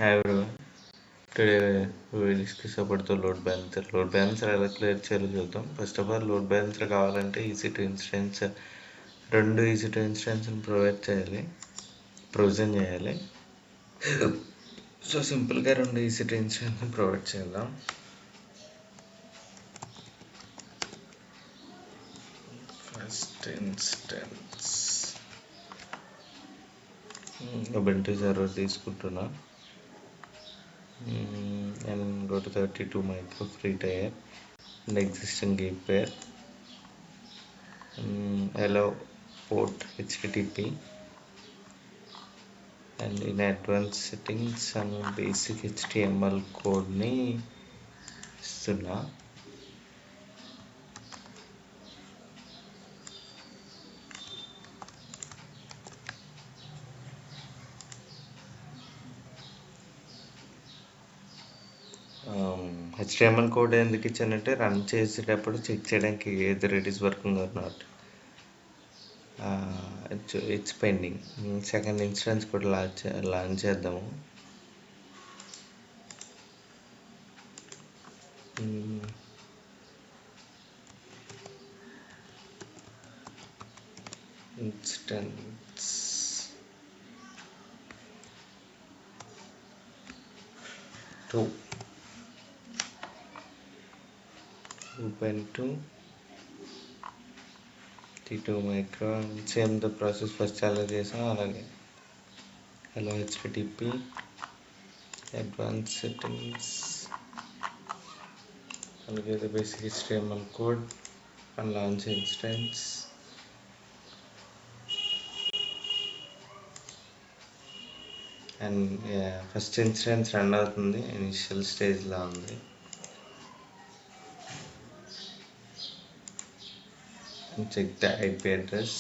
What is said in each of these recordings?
Hi everyone. Today we will discuss about the load balancer. Load balancer ఎలా clear చేయాలో చూద్దాం. First of all load balancer కావాలంటే EC2 instance రెండు EC2 ఇన్స్టెన్స్ని provision చేయాలి. So సింపుల్గా రెండు EC2 ఇన్స్టెన్స్ని ప్రొవైడ్ చేద్దాం. ఫస్ట్ ఇన్స్టెన్స్ Ubuntu సర్వర్ తీసుకుంటున్నా. And go to 32 micro free tier and existing gateway, allow port HTTP, and in advanced settings some basic HTML code ni ఇస్తున్నా. HTML code ఎందుకు ఇచ్చానంటే run చేసేటప్పుడు check చేయడానికి either it is working or not. It's pending. Second instance కూడా launch చేద్దాము. Instance two Ubuntu 32 micro, same the process first చాలా చేసాం. అలాగే hello HTTP, advance settings, అలాగే the basic HTML code and launch instance. And first instance run అవుతుంది, initial స్టేజ్లో ఉంది. Check the IP address.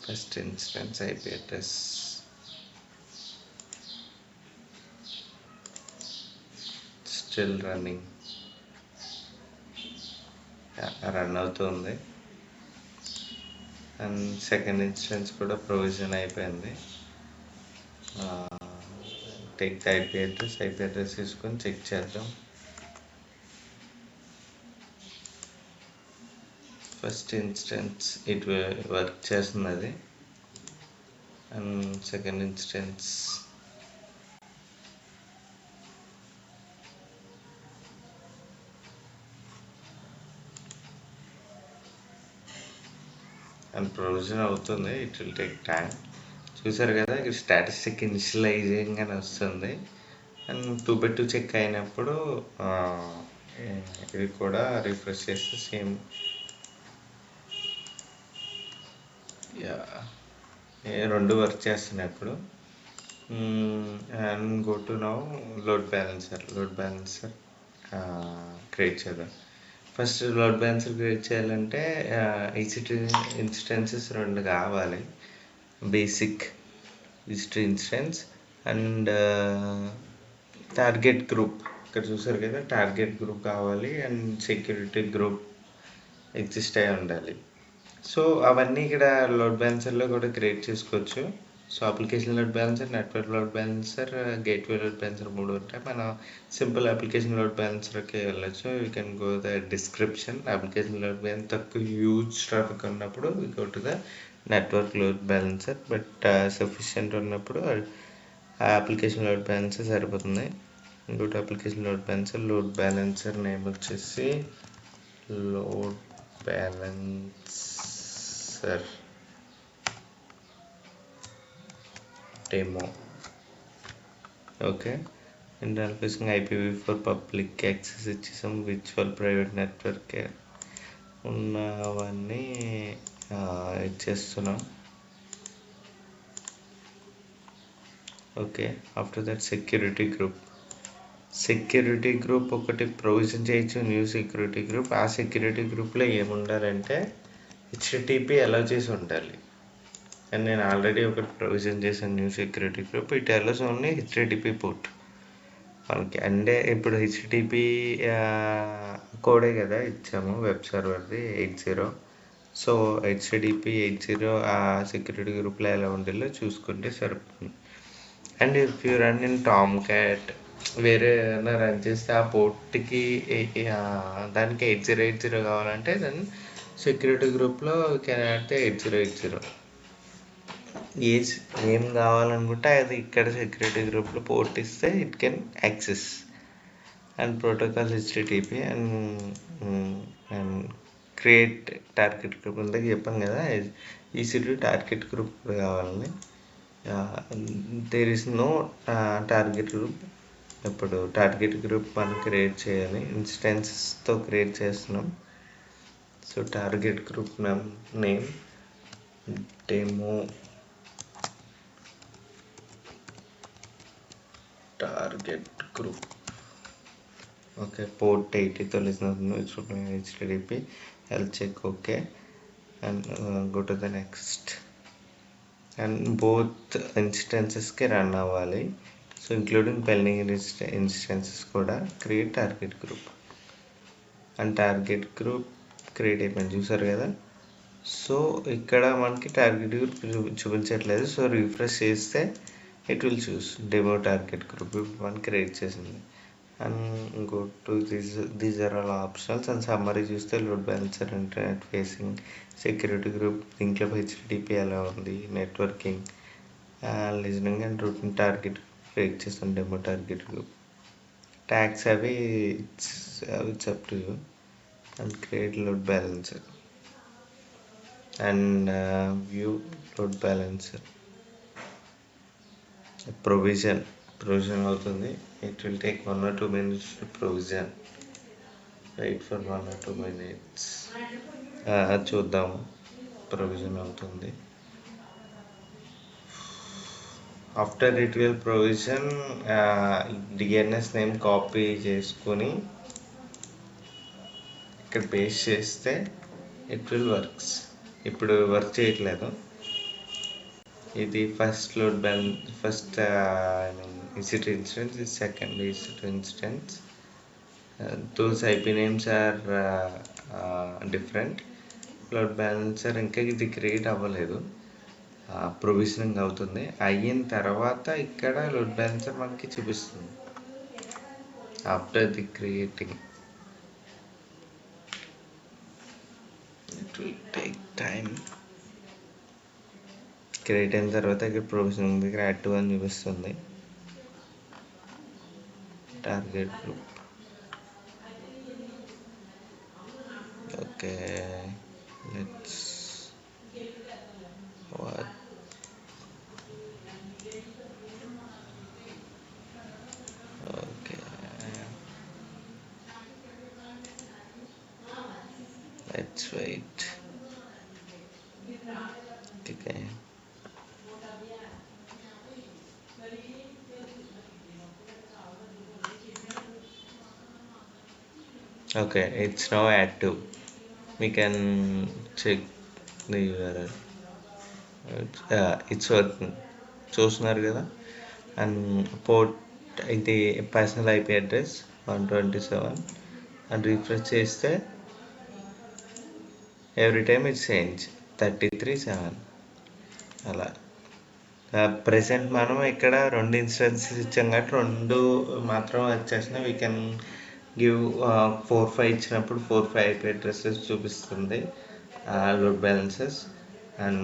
First instance IP address. Still running. Run అవుతుంది. And second instance కూడా provision అయిపోయింది. Take the IP address తీసుకొని check చేద్దాం. First instance it work చేస్తున్నది. And second instance and provision అవుతుంది. It will take time. చూసారు కదా, ఇక్కడ స్టాటిస్టిక్ ఇనిషియలైజింగ్ అని వస్తుంది. అండ్ 2x2 చెక్ అయినప్పుడు ఇది కూడా రిఫ్రెష్ చేస్తే సేమ్ రెండు వర్క్ చేస్తున్నాయి ఇప్పుడు. And go to now load balancer create చేద్దాం. ఫస్ట్ లోడ్ బ్యాలెన్సర్ క్రియేట్ చేయాలంటే EC2 ఇన్స్టెన్సెస్ రెండు కావాలి. Basic EC2 instance and target group. ఇక్కడ చూసారు కదా, టార్గెట్ గ్రూప్ కావాలి అండ్ సెక్యూరిటీ గ్రూప్ ఎగ్జిస్ట్ అయి ఉండాలి. సో అవన్నీ ఇక్కడ లోడ్ బ్యాలెన్సర్లో కూడా క్రియేట్ చేసుకోవచ్చు. So application load balancer, network load balancer, gateway load balancer 3 ఉంటాయి. మనం సింపుల్ అప్లికేషన్ లోడ్ బ్యాలెన్సర్కి వెళ్ళచ్చు. You can go the description. Application load balance తక్కువ హ్యూజ్ ట్రాఫిక్ ఉన్నప్పుడు go to the network load balancer. But sufficient ఉన్నప్పుడు ఆ application load balancer సరిపోతుంది. ఇంకోటి application load balancer name వచ్చేసి load balancer demo. Okay, internal facing IPv4 public access ఇచ్చేసాం. Virtual private network ఉన్నవన్నీ ఇచ్చేస్తున్నాం. Okay, after that security group ఒకటి provision చేయొచ్చు. New security group. ఆ సెక్యూరిటీ గ్రూప్లో ఏముండాలంటే HTTP అలౌ చేసి ఉండాలి. అండ్ నేను ఆల్రెడీ ఒకటి ప్రొవిజన్ చేశాను new security group. It allows only HTTP port మనకి. అంటే ఇప్పుడు HTTP కోడే కదా ఇచ్చాము, వెబ్ సర్వర్ది 80. సో హెచ్డిపి 80 ఆ సెక్యూరిటీ గ్రూప్లో ఎలా ఉండాలో చూసుకుంటే సరిపోతుంది. And if you run in Tom cat వేరే ఏదైనా రన్ చేస్తే ఆ పోర్ట్కి దానికి 8080 కావాలంటే దాన్ని సెక్యూరిటీ గ్రూప్లో కెన్ యాడ్ 8080. ఏ ఏం కావాలనుకుంటే అది ఇక్కడ సెక్యూరిటీ గ్రూప్లో పోర్ట్ ఇస్తే it can access. And protocol HTTP and create target group ఇందాక చెప్పాను కదా, ఈసీ2 టార్గెట్ గ్రూప్ కావాలని. There is no target group. ఇప్పుడు టార్గెట్ గ్రూప్ మనం క్రియేట్ చేయాలి, ఇన్స్టెన్సెస్తో క్రియేట్ చేస్తున్నాం. So target group name demo target group. Okay, port 80తో లిసన్ అవుతుంది, HTTP health check. Okay, and go to the next. And both ఇన్స్టెన్సెస్కి run అవ్వాలి. So including pending instances కూడా create target group. And target group create అయిపోయింది, చూసారు కదా. So ఇక్కడ మనకి టార్గెట్ గ్రూప్ చూపించట్లేదు. సో రిఫ్రెష్ చేస్తే it will choose demo target group మనం క్రియేట్ చేసింది. And go to these are all optionals. And summary చూస్తే load balancer, internet facing, security group, దీంట్లో హెచ్టిటిపి ఎలా ఉంది, networking, listening and routing target create చేస్తాం demo target group. Tags అవి it's up to you. And create load balancer and view load balancer. Provision అవుతుంది. It will take 1 or 2 minutes to provision. Wait for 1 or 2 minutes. చూద్దాం, provision అవుతుంది. After it will provision, DNS name copy చేసుకొని ఇక్కడ paste చేస్తే it will works. ఇప్పుడు work చేయట్లేదు. ఇది first load first EC2 instance, this second EC2 instance. Those IP names are different. Load balancer ఇంకా ఇది క్రియేట్ అవ్వలేదు, ప్రొవిజనింగ్ అవుతుంది. అయిన తర్వాత ఇక్కడ లోడ్ బ్యాలెన్సర్ మనకి చూపిస్తుంది after the creating. It will take time. Create అయిన తర్వాత ఇక్కడ ప్రొవిజనింగ్ దగ్గర యాక్టివ్ అని చూపిస్తుంది. Target group. Okay, let's what. Okay, let's wait. Okay, okay, it's now active. We can check the URL. It's working, చూస్తున్నారు కదా. అండ్ పోర్ట్ ఇది personal IP address 127. And refresh చేస్తే ఎవ్రీ టైమ్ ఇట్స్ చేంజ్ 33.7. అలా present మనం ఇక్కడ 2 instances ఇచ్చాం కాబట్టి 2 మాత్రం వచ్చేసినాయి. వీ కెన్ గివ్ 4-5 ఇచ్చినప్పుడు 4-5 IP అడ్రసెస్ చూపిస్తుంది load balances. And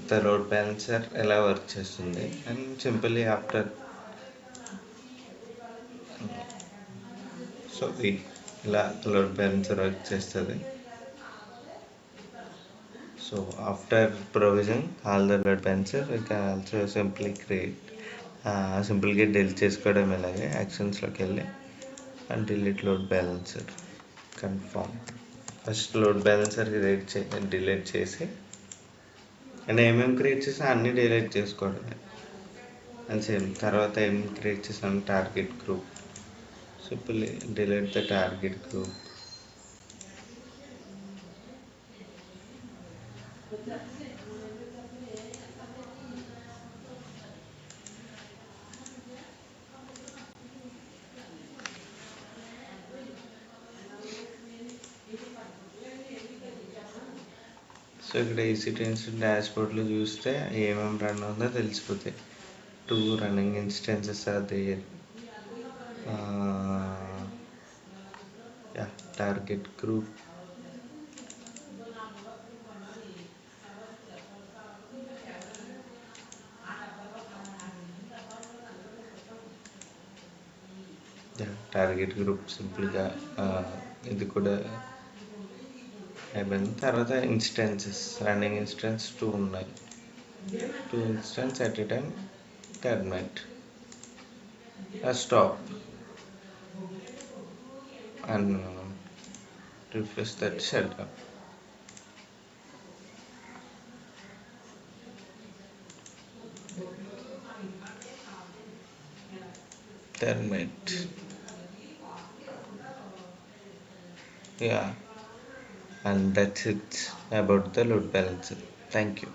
the load balancer ఎలా వర్క్ చేస్తుంది. అండ్ సింపుల్లీ ఆఫ్టర్, సో ఇలా లోడ్ బ్యాలెన్సర్ వర్క్ చేస్తుంది. So after provision all the load balancer we can also simply సింపుల్గా డిలీట్ చేసుకోవడం. ఇలాగే యాక్షన్స్లోకి వెళ్ళి and delete load balancer, confirm. First load balancer delete చేసి and ఏమేమి క్రియేట్ చేసి అన్నీ డిలీట్ చేసుకోవడమే. అండ్ సేమ్ తర్వాత ఏం క్రియేట్ చేసాను, target group. Simply delete the target group. So ఇక్కడ EC2 ఇన్స్టెన్స్ డాష్బోర్డ్లో చూస్తే ఏమేమి రన్ ఉందో తెలిసిపోతాయి. 2 running instances are there. Target group, target group సింపుల్గా ఇది కూడా అయిపోయింది. తర్వాత ఇన్స్టెన్సెస్, రన్నింగ్ ఇన్స్టెన్స్ 2 ఉన్నాయి. 2 instance at a time, terminate, stop and refresh that shutdown. Terminate. Yeah, and that's it about the load balancer. Thank you.